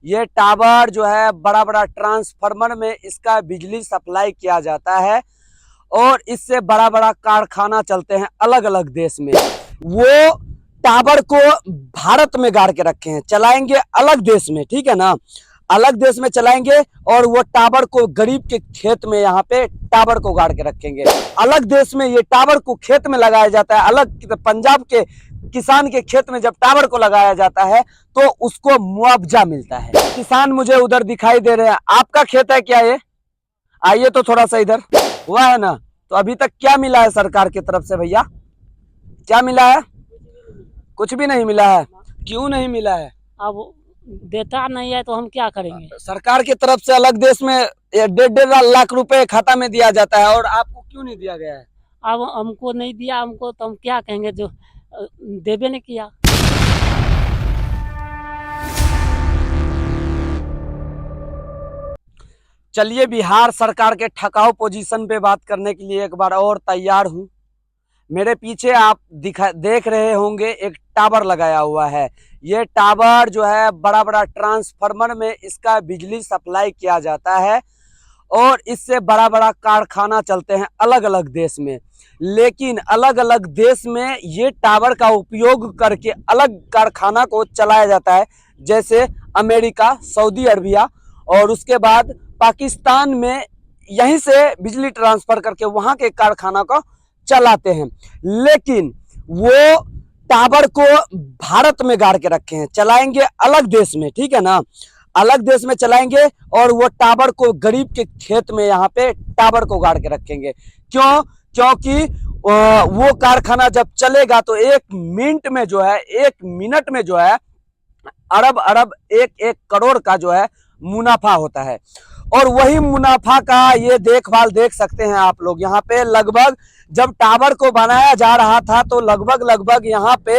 ये टावर जो है बड़ा बड़ा ट्रांसफार्मर में इसका बिजली सप्लाई किया जाता है और इससे बड़ा बड़ा कारखाना चलते हैं अलग अलग देश में। वो टावर को भारत में गाड़ के रखे हैं, चलाएंगे अलग देश में, ठीक है ना, अलग देश में चलाएंगे और वो टावर को गरीब के खेत में यहाँ पे टावर को गाड़ के रखेंगे। अलग देश में ये टावर को खेत में लगाया जाता है, अलग पंजाब के किसान के खेत में जब टावर को लगाया जाता है तो उसको मुआवजा मिलता है। किसान मुझे उधर दिखाई दे रहे हैं, आपका खेत है क्या ये? आइए तो थोड़ा सा इधर, हुआ है ना? तो अभी तक क्या मिला है सरकार की तरफ से भैया, क्या मिला है? कुछ भी नहीं मिला है। क्यों नहीं मिला है? अब देता नहीं है तो हम क्या करेंगे। सरकार की तरफ से अलग देश में 1.5 लाख रुपए खाता में दिया जाता है और आपको क्यों नहीं दिया गया है? अब हमको नहीं दिया, हमको तो हम क्या कहेंगे, जो देवे ने किया। चलिए बिहार सरकार के ठकाऊ पोजीशन पे बात करने के लिए एक बार और तैयार हूं। मेरे पीछे आप देख रहे होंगे एक टावर लगाया हुआ है। ये टावर जो है बड़ा बड़ा ट्रांसफार्मर में इसका बिजली सप्लाई किया जाता है और इससे बड़ा बड़ा कारखाना चलते हैं अलग अलग देश में। लेकिन अलग अलग देश में ये टावर का उपयोग करके अलग कारखाना को चलाया जाता है, जैसे अमेरिका, सऊदी अरबिया और उसके बाद पाकिस्तान में यहीं से बिजली ट्रांसफर करके वहां के कारखाना को चलाते हैं। लेकिन वो टावर को भारत में गाड़ के रखे हैं, चलाएंगे अलग देश में, ठीक है ना, अलग देश में चलाएंगे और वो टावर को गरीब के खेत में यहाँ पे टावर को गाड़ के रखेंगे। क्यों? क्योंकि वो कारखाना जब चलेगा तो 1 मिनट में जो है, 1 मिनट में जो है अरब अरब 1 करोड़ का जो है मुनाफा होता है। और वही मुनाफा का ये देखभाल देख सकते हैं आप लोग। यहाँ पे लगभग जब टावर को बनाया जा रहा था तो लगभग यहाँ पे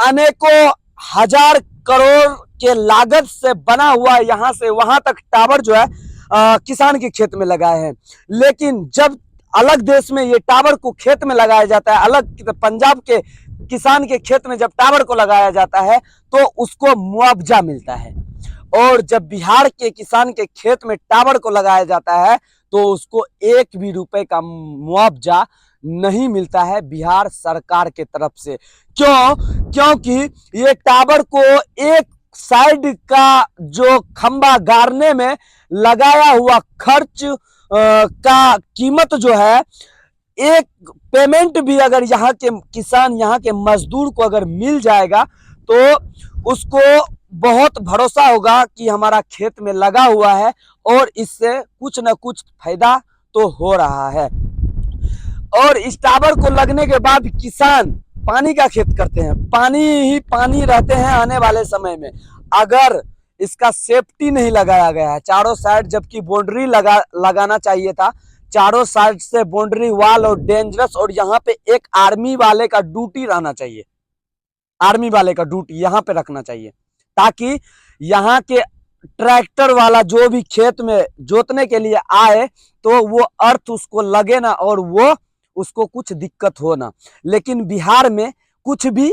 अनेकों हजार करोड़ के लागत से बना हुआ यहाँ से वहां तक टावर जो है किसान के खेत में लगाए हैं। लेकिन जब अलग देश में ये टावर को खेत में लगाया जाता है, अलग पंजाब के किसान के खेत में जब टावर को लगाया जाता है तो उसको मुआवजा मिलता है। और जब बिहार के किसान के खेत में टावर को लगाया जाता है तो उसको 1 भी रुपए का मुआवजा नहीं मिलता है बिहार सरकार के तरफ से। क्यों? क्योंकि ये टावर को एक साइड का जो खंबा गाड़ने में लगाया हुआ खर्च का कीमत जो है, एक पेमेंट भी अगर यहाँ के किसान, यहाँ के मजदूर को अगर मिल जाएगा तो उसको बहुत भरोसा होगा कि हमारा खेत में लगा हुआ है और इससे कुछ न कुछ फायदा तो हो रहा है। और इस टावर को लगने के बाद किसान पानी का खेत करते हैं, पानी ही पानी रहते हैं आने वाले समय में। अगर इसका सेफ्टी नहीं लगाया गया है चारों साइड, जबकि बाउंड्री लगाना चाहिए था, चारों साइड से बाउंड्री वाल और डेंजरस, और यहाँ पे एक आर्मी वाले का ड्यूटी रहना चाहिए, आर्मी वाले का ड्यूटी यहाँ पे रखना चाहिए ताकि यहाँ के ट्रैक्टर वाला जो भी खेत में जोतने के लिए आए तो वो अर्थ उसको लगे ना और वो उसको कुछ दिक्कत हो ना। लेकिन बिहार में कुछ भी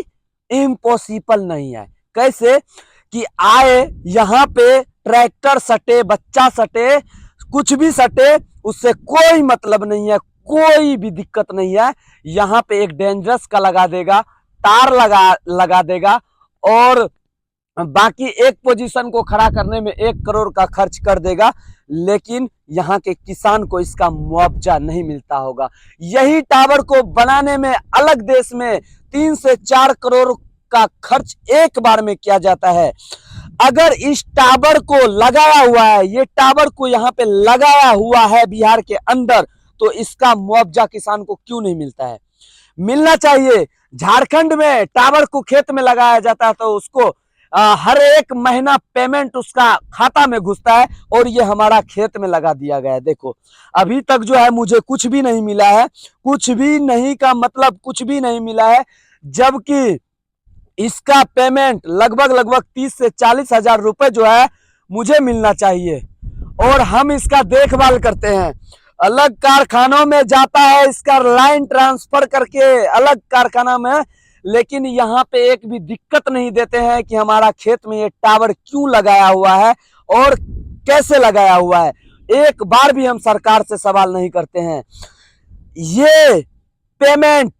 इम्पॉसिबल नहीं है। कैसे कि आए यहाँ पे ट्रैक्टर सटे, बच्चा सटे, कुछ भी सटे, उससे कोई मतलब नहीं है, कोई भी दिक्कत नहीं है। यहाँ पे एक डेंजरस का लगा देगा, तार लगा देगा और बाकी एक पोजीशन को खड़ा करने में 1 करोड़ का खर्च कर देगा। लेकिन यहाँ के किसान को इसका मुआवजा नहीं मिलता होगा। यही टावर को बनाने में अलग देश में 3 से 4 करोड़ का खर्च एक बार में किया जाता है। अगर इस टावर को लगाया हुआ है, ये टावर को यहाँ पे लगाया हुआ है बिहार के अंदर, तो इसका मुआवजा किसान को क्यों नहीं मिलता है? मिलना चाहिए। झारखंड में टावर को खेत में लगाया जाता है तो उसको हर एक महीना पेमेंट उसका खाता में घुसता है और ये हमारा खेत में लगा दिया गया है। देखो अभी तक जो है मुझे कुछ भी नहीं मिला है, कुछ भी नहीं का मतलब कुछ भी नहीं मिला है, जबकि इसका पेमेंट लगभग 30 से 40 हजार रुपए जो है मुझे मिलना चाहिए। और हम इसका देखभाल करते हैं, अलग कारखानों में जाता है, इसका लाइन ट्रांसफर करके अलग कारखाना में लेकिन यहाँ पे एक भी दिक्कत नहीं देते हैं कि हमारा खेत में ये टावर क्यों लगाया हुआ है और कैसे लगाया हुआ है। एक बार भी हम सरकार से सवाल नहीं करते हैं। ये पेमेंट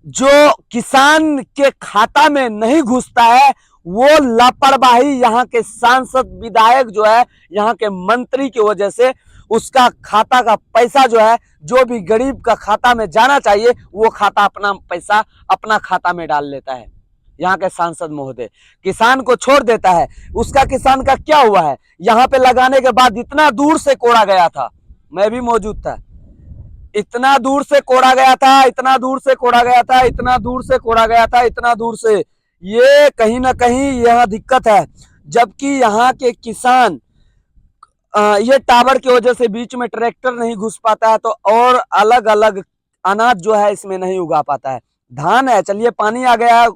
जो किसान के खाता में नहीं घुसता है, वो लापरवाही यहाँ के सांसद विधायक जो है, यहाँ के मंत्री की वजह से उसका खाता का पैसा जो है, जो भी गरीब का खाता में जाना चाहिए, वो खाता अपना पैसा अपना खाता में डाल लेता है। यहाँ के सांसद महोदय किसान को छोड़ देता है। उसका किसान का क्या हुआ है? यहाँ पे लगाने के बाद इतना दूर से कोड़ा गया था, मैं भी मौजूद था, इतना दूर से कोड़ा गया था, इतना दूर से कोड़ा गया था, इतना दूर से कोड़ा गया था, इतना दूर से। ये कहीं ना कहीं यह दिक्कत है। जबकि यहाँ के किसान ये टावर की वजह से बीच में ट्रैक्टर नहीं घुस पाता है, तो और अलग अलग अनाज जो है इसमें नहीं उगा पाता है। धान है, चलिए पानी आ गया है,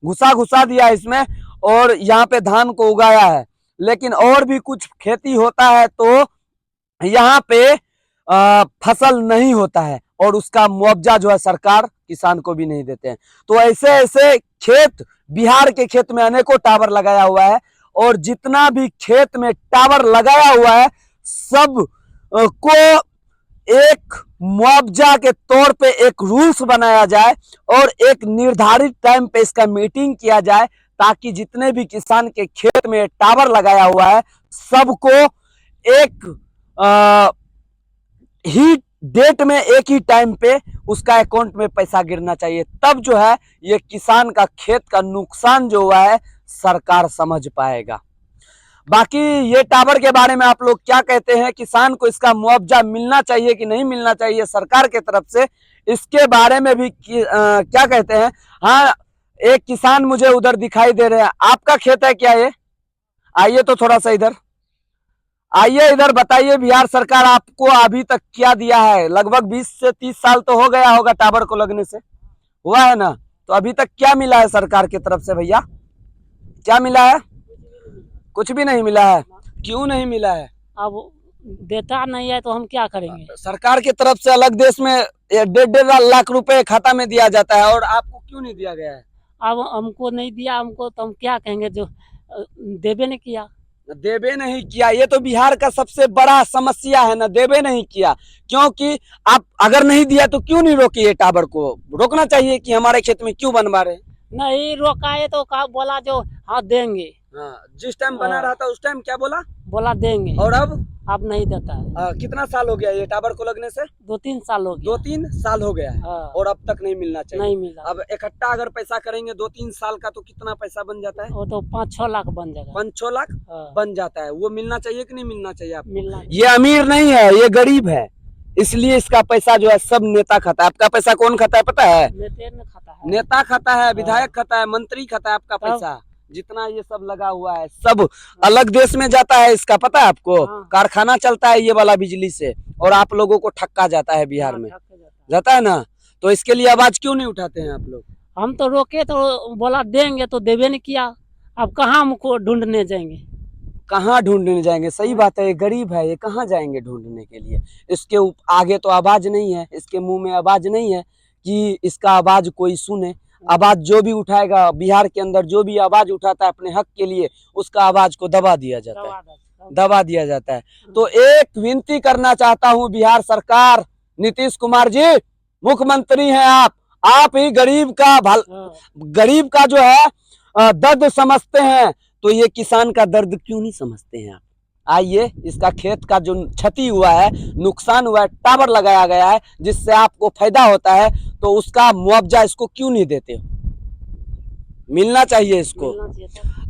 घुसा दिया है इसमें और यहाँ पे धान को उगाया है, लेकिन और भी कुछ खेती होता है तो यहाँ पे फसल नहीं होता है और उसका मुआवजा जो है सरकार किसान को भी नहीं देते हैं। तो ऐसे ऐसे खेत, बिहार के खेत में अनेकों टावर लगाया हुआ है और जितना भी खेत में टावर लगाया हुआ है सब को एक मुआवजा के तौर पे एक रूल्स बनाया जाए और एक निर्धारित टाइम पे इसका मीटिंग किया जाए, ताकि जितने भी किसान के खेत में टावर लगाया हुआ है सबको एक ही डेट में, एक ही टाइम पे उसका अकाउंट में पैसा गिरना चाहिए। तब जो है ये किसान का खेत का नुकसान जो हुआ है सरकार समझ पाएगा। बाकी ये टावर के बारे में आप लोग क्या कहते हैं? किसान को इसका मुआवजा मिलना चाहिए कि नहीं मिलना चाहिए सरकार के तरफ से? इसके बारे में भी क्या कहते हैं? हाँ, एक किसान मुझे उधर दिखाई दे रहे हैं। आपका खेत है क्या ये? आइए तो थोड़ा सा इधर आइए, इधर बताइए, बिहार सरकार आपको अभी तक क्या दिया है? लगभग 20 से 30 साल तो हो गया होगा टावर को लगने से, हुआ है ना? तो अभी तक क्या मिला है सरकार की तरफ से? भैया क्या मिला है? कुछ भी नहीं मिला है। क्यों नहीं मिला है? अब देता नहीं है तो हम क्या करेंगे? सरकार की तरफ से अलग देश में 1.5 लाख रुपए खाता में दिया जाता है और आपको क्यों नहीं दिया गया है? अब हमको नहीं दिया, हमको तो हम क्या कहेंगे? जो देवे नहीं किया। देवे नहीं किया, ये तो बिहार का सबसे बड़ा समस्या है ना, देवे नहीं किया। क्योंकि आप अगर नहीं दिया तो क्यों नहीं रोकिए? टावर को रोकना चाहिए कि हमारे खेत में क्यों बनवा रहे? नहीं रोकाए तो कहा, बोला जो हाँ देंगे। हाँ, जिस टाइम बना रहा था उस टाइम क्या बोला? बोला देंगे। और अब नहीं देता है। कितना साल हो गया ये टावर को लगने से? 2-3 साल हो गया। 2-3 साल हो गया है। और अब तक नहीं मिलना चाहिए। नहीं मिला। अब इकट्ठा अगर पैसा करेंगे 2-3 साल का तो कितना पैसा बन जाता है? वो तो 5-6 लाख बन जाएगा। 5-6 लाख बन जाता है। वो मिलना चाहिए कि नहीं मिलना चाहिए आपको? मिलना। ये अमीर नहीं है, ये गरीब है, इसलिए इसका पैसा जो है सब नेता खाता है। आपका पैसा कौन खाता है पता है? नेता खाता है, विधायक खाता है, मंत्री खाता है आपका पैसा। जितना ये सब लगा हुआ है सब अलग देश में जाता है, इसका पता है आपको? कारखाना चलता है ये वाला बिजली से, और आप लोगों को ठक्का जाता है बिहार में, जाता है ना? तो इसके लिए आवाज क्यों नहीं उठाते हैं आप लोग? हम तो रोके तो बोला देंगे, तो देवे नहीं किया। अब कहाँ हमको ढूंढने जाएंगे? कहाँ ढूंढने जाएंगे? सही बात है, ये गरीब है, ये कहाँ जाएंगे ढूंढने के लिए? इसके आगे तो आवाज नहीं है, इसके मुंह में आवाज नहीं है कि इसका आवाज कोई सुने। आवाज जो भी उठाएगा, बिहार के अंदर जो भी आवाज उठाता है अपने हक के लिए, उसका आवाज को दबा दिया जाता है। तो एक विनती करना चाहता हूँ बिहार सरकार, नीतीश कुमार जी मुख्यमंत्री हैं आप ही गरीब का जो है दर्द समझते हैं, तो ये किसान का दर्द क्यों नहीं समझते हैं आप? आइए, इसका खेत का जो क्षति हुआ है, नुकसान हुआ है, टावर लगाया गया है जिससे आपको फायदा होता है, तो उसका मुआवजा इसको क्यों नहीं देते हो? मिलना चाहिए इसको।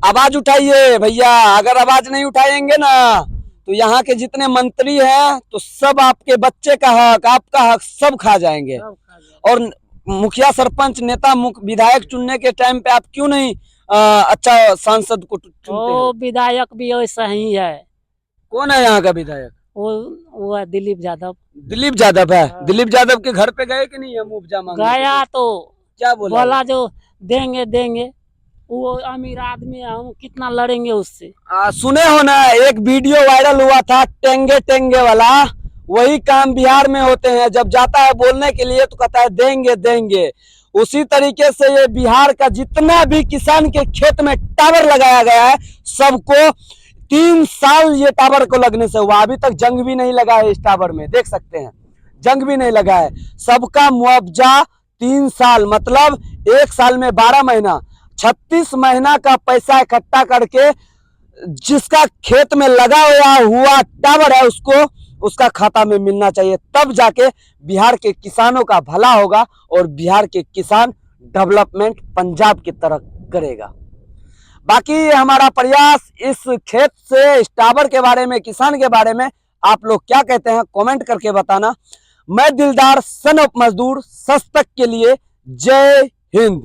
आवाज उठाइए भैया, अगर आवाज नहीं उठाएंगे ना तो यहाँ के जितने मंत्री हैं तो सब आपके बच्चे का हक, आपका हक सब खा जाएंगे। और मुखिया, सरपंच, नेता, विधायक चुनने के टाइम पे आप क्यों नहीं अच्छा सांसद को चुनते हैं? विधायक भी वैसा ही है। कौन है यहाँ का विधायक? वो है दिलीप यादव। दिलीप यादव है। दिलीप यादव के घर पे गए कि नहीं हम मुआवजा मांगने? गया तो क्या बोला जो देंगे। वो अमीर आदमी है, हम कितना लड़ेंगे उससे? सुने हो ना, एक वीडियो वायरल हुआ था टेंगे वाला, वही काम बिहार में होते हैं। जब जाता है बोलने के लिए तो कहता है देंगे। उसी तरीके से ये बिहार का जितना भी किसान के खेत में टावर लगाया गया है, सबको 3 साल ये टावर को लगने से हुआ, अभी तक जंग भी नहीं लगा है इस टावर में, देख सकते हैं जंग भी नहीं लगा है। सबका मुआवजा 3 साल मतलब 1 साल में 12 महीना 36 महीना का पैसा इकट्ठा करके जिसका खेत में लगा हुआ टावर है उसको उसका खाता में मिलना चाहिए, तब जाके बिहार के किसानों का भला होगा और बिहार के किसान डेवलपमेंट पंजाब की तरह करेगा। बाकी हमारा प्रयास इस खेत से, इस टावर के बारे में, किसान के बारे में आप लोग क्या कहते हैं कमेंट करके बताना। मैं दिलदार सन ऑफ मजदूर, सच तक के लिए जय हिंद।